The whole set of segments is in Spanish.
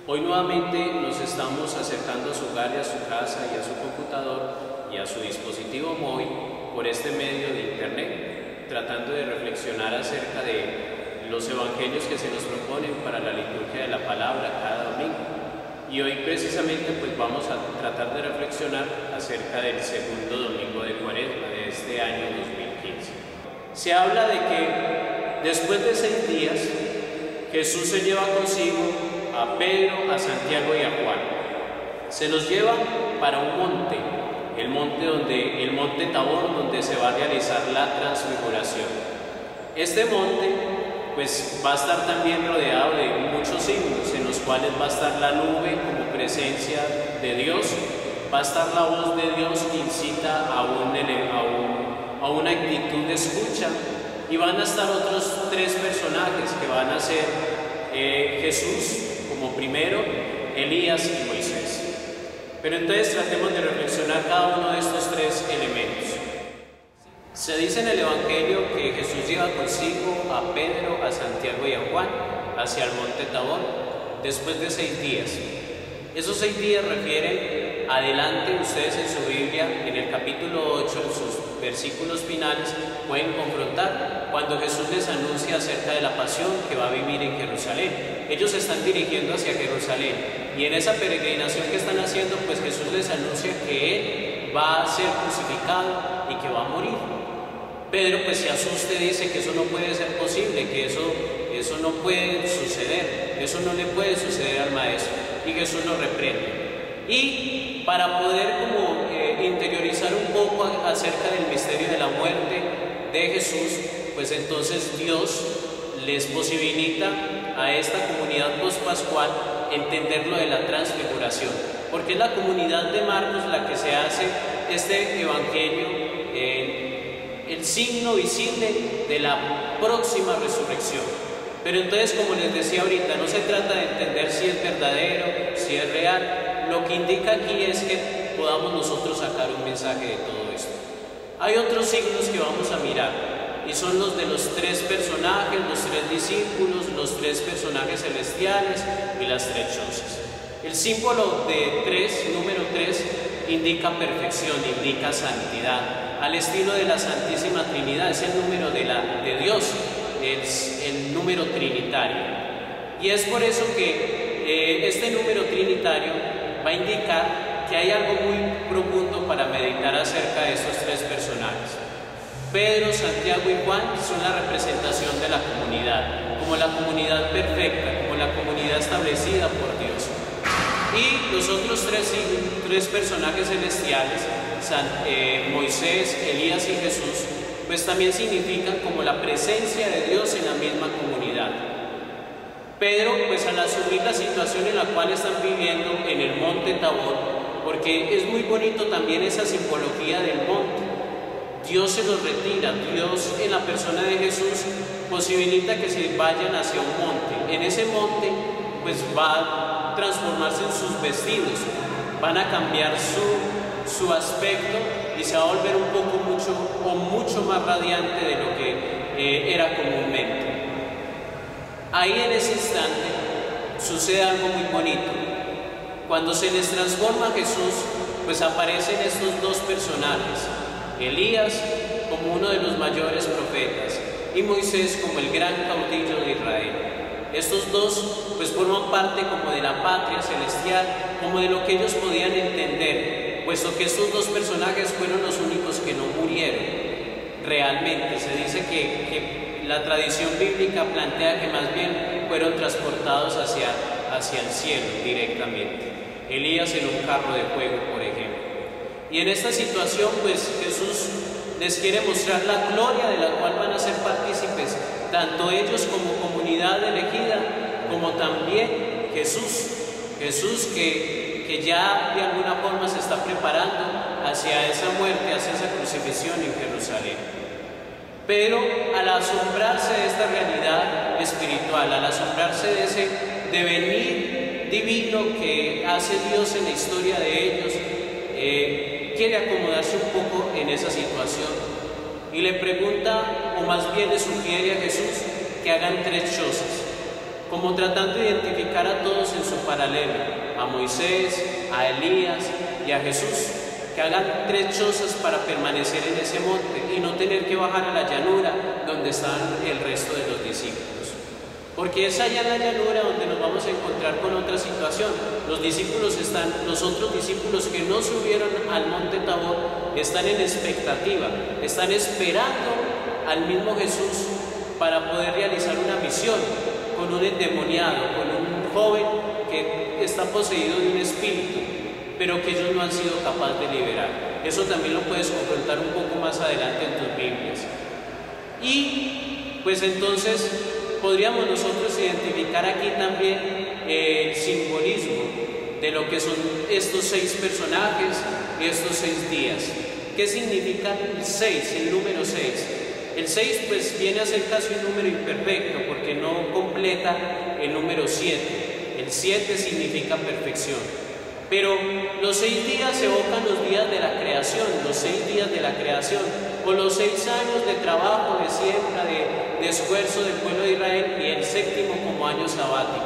Hoy nuevamente nos estamos acercando a su hogar y a su casa y a su computador y a su dispositivo móvil por este medio de internet, tratando de reflexionar acerca de los evangelios que se nos proponen para la liturgia de la palabra cada domingo. Y hoy precisamente pues vamos a tratar de reflexionar acerca del segundo domingo de Cuaresma de este año 2015. Se habla de que después de 6 días Jesús se lleva consigo a Pedro, a Santiago y a Juan. Se los lleva para un monte, el monte Tabor, donde se va a realizar la transfiguración. Este monte pues va a estar también rodeado de muchos signos, en los cuales va a estar la nube como presencia de Dios, va a estar la voz de Dios que incita a una actitud de escucha, y van a estar otros 3 personajes que van a ser Jesús como primero, Elías y Moisés. Pero entonces tratemos de reflexionar cada uno de estos 3 elementos. Se dice en el Evangelio que Jesús lleva consigo a Pedro, a Santiago y a Juan hacia el monte Tabor después de 6 días. Esos 6 días refieren adelante. Ustedes en su Biblia, en el capítulo 8, en sus versículos finales, pueden confrontar cuando Jesús les anuncia acerca de la pasión que va a vivir en Jerusalén. Ellos se están dirigiendo hacia Jerusalén, y en esa peregrinación que están haciendo, pues Jesús les anuncia que Él va a ser crucificado y que va a morir. Pedro pues se asusta y dice que eso no puede ser posible, que eso no puede suceder, eso no le puede suceder al Maestro, y Jesús lo reprende. Y para poder interiorizar un poco acerca del misterio de la muerte de Jesús, pues entonces Dios les posibilita a esta comunidad pospascual entender lo de la transfiguración, porque es la comunidad de Marcos la que se hace este evangelio el signo visible de la próxima resurrección. Pero entonces, como les decía ahorita, no se trata de entender si es verdadero, si es real. Lo que indica aquí es que podamos nosotros sacar un mensaje de todo esto. Hay otros signos que vamos a mirar, y son los de los 3 personajes, los 3 discípulos, los 3 personajes celestiales y las 3 chozas. El símbolo de 3, número 3, indica perfección, indica santidad, al estilo de la Santísima Trinidad. Es el número de Dios, es el número trinitario. Y es por eso que este número trinitario va a indicar que hay algo muy profundo para meditar acerca de estos 3 personajes. Pedro, Santiago y Juan son la representación de la comunidad, como la comunidad perfecta, como la comunidad establecida por Dios. Y los otros 3 personajes celestiales, Moisés, Elías y Jesús, pues también significan como la presencia de Dios en la misma comunidad. Pedro, pues al asumir la situación en la cual están viviendo en el monte Tabor, porque es muy bonito también esa simbología del monte. Dios se los retira, Dios en la persona de Jesús posibilita que se vayan hacia un monte. En ese monte pues va a transformarse en sus vestidos, van a cambiar su aspecto, y se va a volver mucho más radiante de lo que era comúnmente. Ahí en ese instante sucede algo muy bonito. Cuando se les transforma Jesús, pues aparecen estos 2 personajes, Elías como uno de los mayores profetas y Moisés como el gran caudillo de Israel. Estos 2 pues forman parte como de la patria celestial, como de lo que ellos podían entender, puesto que estos 2 personajes fueron los únicos que no murieron realmente. Se dice que la tradición bíblica plantea que más bien fueron transportados hacia el cielo directamente. Elías en un carro de fuego, por ejemplo. Y en esta situación pues Jesús les quiere mostrar la gloria de la cual van a ser partícipes, tanto ellos como comunidad elegida, como también Jesús que ya de alguna forma se está preparando hacia esa muerte, hacia esa crucifixión en Jerusalén. Pero al asombrarse de esta realidad espiritual, al asombrarse de ese devenir divino que hace Dios en la historia de ellos, quiere acomodarse un poco en esa situación, y le pregunta, o más bien le sugiere a Jesús que hagan 3 chozas, como tratando de identificar a todos en su paralelo a Moisés, a Elías y a Jesús, que hagan 3 chozas para permanecer en ese monte y no tener que bajar a la llanura donde estaban el resto de los discípulos. Porque es allá en la llanura donde nos vamos a encontrar con otra situación. Los otros discípulos que no subieron al monte Tabor están en expectativa, están esperando al mismo Jesús para poder realizar una misión con un endemoniado, con un joven que está poseído de un espíritu, pero que ellos no han sido capaces de liberar. Eso también lo puedes confrontar un poco más adelante en tus Biblias. Y pues entonces podríamos nosotros identificar aquí también el simbolismo de lo que son estos 6 personajes y estos 6 días. ¿Qué significa el 6, el número 6? El 6 pues viene a ser casi un número imperfecto porque no completa el número 7. El 7 significa perfección. Pero los 6 días evocan los días de la creación, los 6 días de la creación, o los 6 años de trabajo, de siembra, de esfuerzo del pueblo de Israel, y el 7º como año sabático.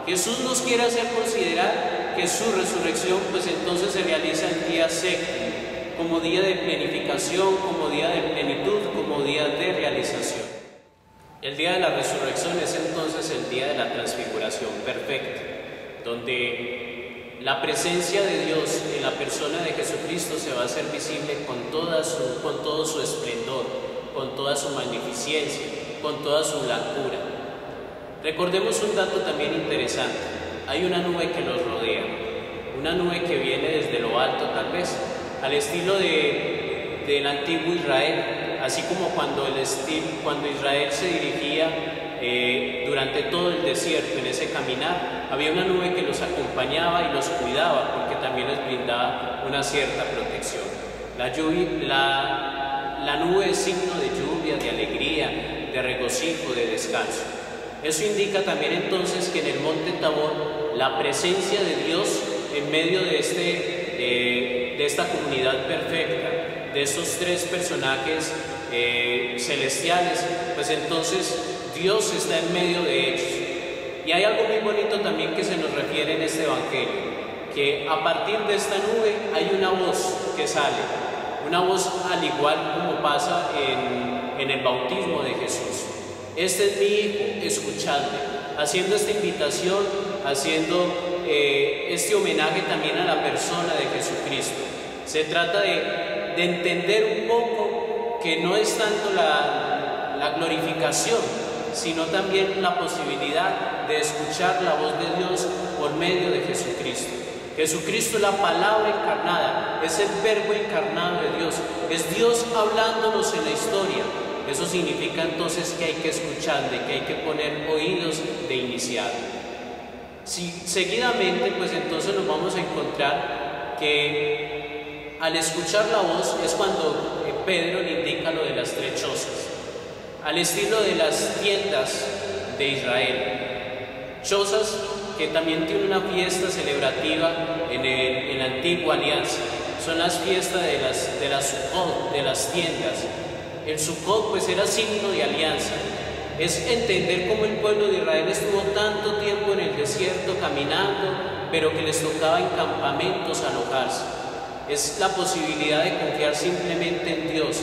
Jesús nos quiere hacer considerar que su resurrección pues entonces se realiza el día 7º, como día de plenificación, como día de plenitud, como día de realización. El día de la resurrección es entonces el día de la transfiguración perfecta, donde la presencia de Dios en la persona de Jesucristo se va a hacer visible con todo su esplendor, con toda su magnificencia, con toda su blancura. Recordemos un dato también interesante. Hay una nube que nos rodea, una nube que viene desde lo alto tal vez, al estilo del antiguo Israel, así como cuando Israel se dirigía durante todo el desierto, en ese caminar, había una nube que los acompañaba y los cuidaba, porque también les brindaba una cierta protección. La nube es signo de lluvia, de alegría, de regocijo, de descanso. Eso indica también entonces que en el monte Tabor la presencia de Dios en medio de esta comunidad perfecta, de estos 3 personajes celestiales, pues entonces Dios está en medio de ellos. Y hay algo muy bonito también que se nos refiere en este evangelio, que a partir de esta nube hay una voz que sale, una voz al igual como pasa en el bautismo de Jesús. Este es mi hijo, escuchadme, haciendo esta invitación, haciendo este homenaje también a la persona de Jesucristo. Se trata de entender un poco que no es tanto la glorificación, sino también la posibilidad de escuchar la voz de Dios por medio de Jesucristo. Jesucristo es la palabra encarnada, es el verbo encarnado de Dios, es Dios hablándonos en la historia. Eso significa entonces que hay que escucharle, que hay que poner oídos de iniciado. Seguidamente, pues entonces nos vamos a encontrar que al escuchar la voz es cuando Pedro le indica lo de las 3 chozas, al estilo de las tiendas de Israel. Chozas que también tienen una fiesta celebrativa en la antigua alianza. Son las fiestas de las Sukkot, de las tiendas. El Sukkot pues era signo de alianza. Es entender cómo el pueblo de Israel estuvo tanto tiempo en el desierto caminando, pero que les tocaba en campamentos alojarse. Es la posibilidad de confiar simplemente en Dios,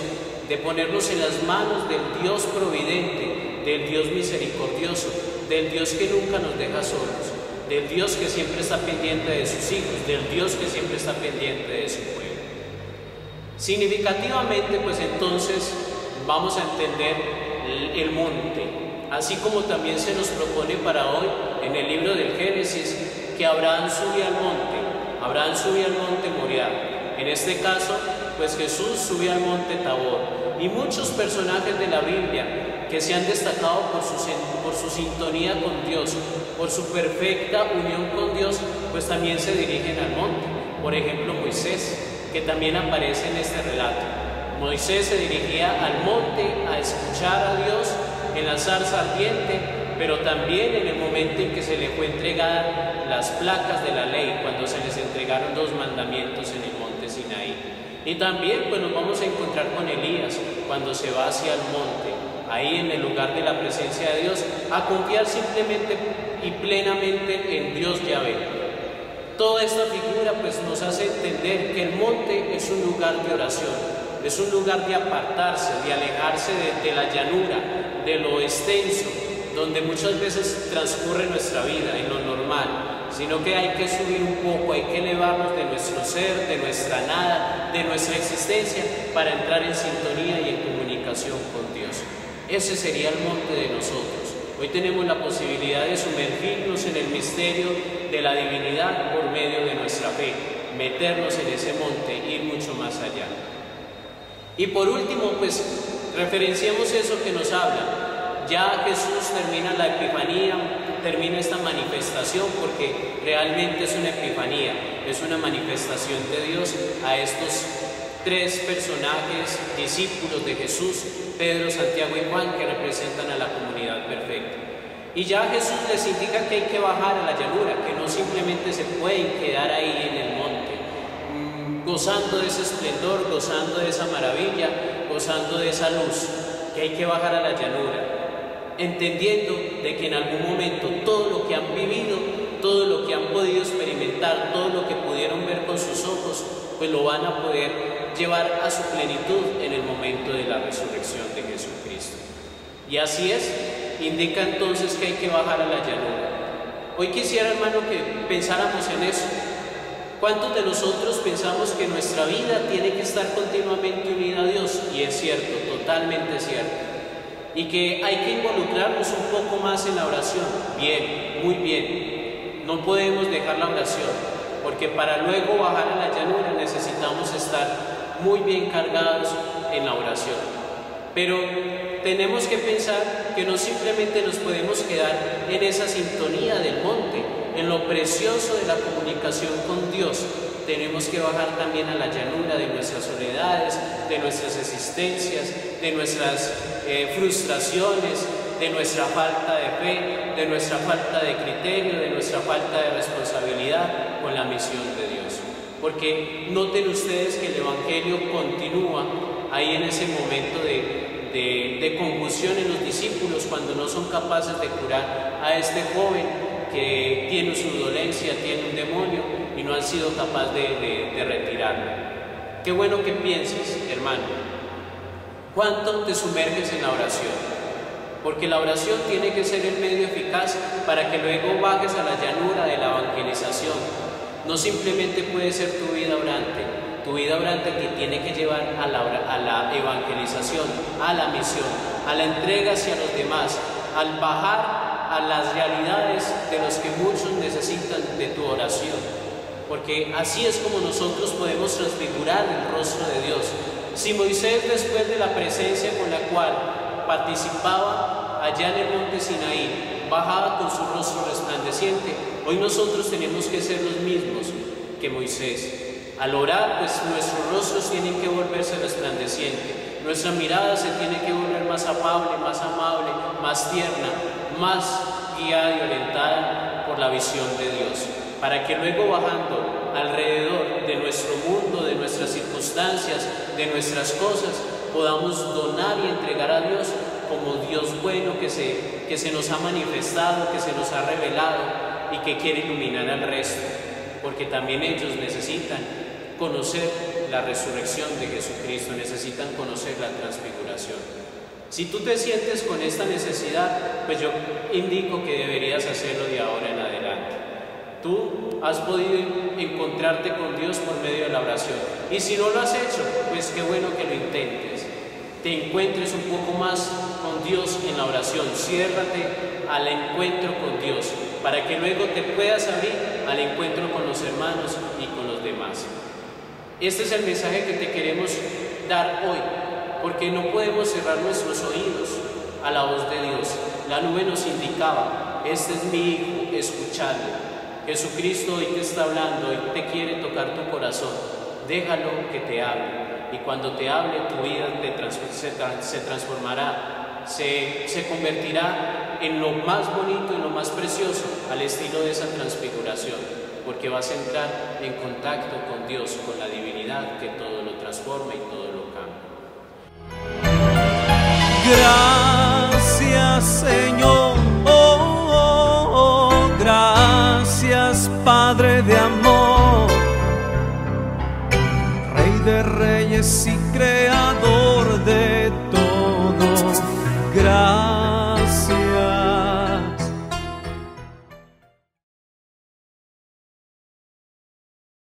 de ponernos en las manos del Dios providente, del Dios misericordioso, del Dios que nunca nos deja solos, del Dios que siempre está pendiente de sus hijos, del Dios que siempre está pendiente de su pueblo. Significativamente, pues entonces vamos a entender el monte, así como también se nos propone para hoy en el libro del Génesis que Abraham sube al monte Moriah. En este caso, pues Jesús subió al monte Tabor. Y muchos personajes de la Biblia que se han destacado por su sintonía con Dios, por su perfecta unión con Dios, pues también se dirigen al monte. Por ejemplo, Moisés, que también aparece en este relato. Moisés se dirigía al monte a escuchar a Dios en la zarza ardiente, pero también en el momento en que se le fue entregada las placas de la ley, cuando se les entregaron los mandamientos en el monte Sinaí. Y también pues nos vamos a encontrar con Elías cuando se va hacia el monte, ahí en el lugar de la presencia de Dios, a confiar simplemente y plenamente en Dios Yahvé, Toda esta figura pues nos hace entender que el monte es un lugar de oración, es un lugar de apartarse, de alejarse de la llanura, de lo extenso, donde muchas veces transcurre nuestra vida en lo normal, sino que hay que subir un poco, hay que elevarnos de nuestro ser, de nuestra nada, de nuestra existencia, para entrar en sintonía y en comunicación con Dios. Ese sería el monte de nosotros. Hoy tenemos la posibilidad de sumergirnos en el misterio de la divinidad por medio de nuestra fe, meternos en ese monte, ir mucho más allá. Y por último, pues referenciamos eso que nos habla. Ya Jesús termina la Epifanía, termina esta manifestación, porque realmente es una Epifanía, es una manifestación de Dios a estos tres personajes, discípulos de Jesús, Pedro, Santiago y Juan, que representan a la comunidad perfecta. Y ya Jesús les indica que hay que bajar a la llanura, que no simplemente se pueden quedar ahí en el monte, gozando de ese esplendor, gozando de esa maravilla, gozando de esa luz, que hay que bajar a la llanura, entendiendo de que en algún momento todo lo que han vivido, todo lo que han podido experimentar, todo lo que pudieron ver con sus ojos, pues lo van a poder llevar a su plenitud en el momento de la resurrección de Jesucristo. Y así es, indica entonces que hay que bajar a la llanura. Hoy quisiera, hermano, que pensáramos en eso. ¿Cuántos de nosotros pensamos que nuestra vida tiene que estar continuamente unida a Dios? Y es cierto, totalmente cierto. Y que hay que involucrarnos un poco más en la oración. Bien, muy bien. No podemos dejar la oración, porque para luego bajar a la llanura necesitamos estar muy bien cargados en la oración. Pero tenemos que pensar que no simplemente nos podemos quedar en esa sintonía del monte, en lo precioso de la comunicación con Dios. Tenemos que bajar también a la llanura de nuestras soledades, de nuestras existencias, de nuestras frustraciones, de nuestra falta de fe, de nuestra falta de criterio, de nuestra falta de responsabilidad con la misión de Dios. Porque noten ustedes que el Evangelio continúa ahí en ese momento de confusión en los discípulos, cuando no son capaces de curar a este joven que tiene su dolencia, tiene un demonio, y no han sido capaces de retirarlo. Qué bueno que pienses, hermano, ¿cuánto te sumerges en la oración? Porque la oración tiene que ser el medio eficaz para que luego bajes a la llanura de la evangelización. No simplemente puede ser tu vida orante te tiene que llevar a la evangelización, a la misión, a la entrega hacia los demás, al bajar a las realidades de los que muchos necesitan de tu oración. Porque así es como nosotros podemos transfigurar el rostro de Dios. Si Moisés, después de la presencia con la cual participaba allá en el monte Sinaí, bajaba con su rostro resplandeciente, hoy nosotros tenemos que ser los mismos que Moisés. Al orar, pues nuestros rostros tienen que volverse resplandecientes, nuestra mirada se tiene que volver más afable, más amable, más tierna, más guiada y orientada por la visión de Dios, para que luego bajando alrededor de nuestro mundo, de nuestras circunstancias, de nuestras cosas, podamos donar y entregar a Dios como Dios bueno que se nos ha manifestado, que se nos ha revelado y que quiere iluminar al resto, porque también ellos necesitan conocer la resurrección de Jesucristo, necesitan conocer la transfiguración. Si tú te sientes con esta necesidad, pues yo indico que deberías hacerlo de ahora en adelante. Tú has podido encontrarte con Dios por medio de la oración, y si no lo has hecho, pues qué bueno que lo intentes. Te encuentres un poco más con Dios en la oración, ciérrate al encuentro con Dios, para que luego te puedas abrir al encuentro con los hermanos y con los demás. Este es el mensaje que te queremos dar hoy, porque no podemos cerrar nuestros oídos a la voz de Dios. La nube nos indicaba: este es mi hijo, escuchadlo. Jesucristo hoy te está hablando, hoy te quiere tocar tu corazón. Déjalo que te hable, y cuando te hable tu vida se transformará, se convertirá en lo más bonito, en lo más precioso, al estilo de esa transfiguración, porque vas a entrar en contacto con Dios, con la divinidad que todo lo transforma y todo lo cambia. Gracias, Señor, gracias, Padre de amor. de reyes y creador.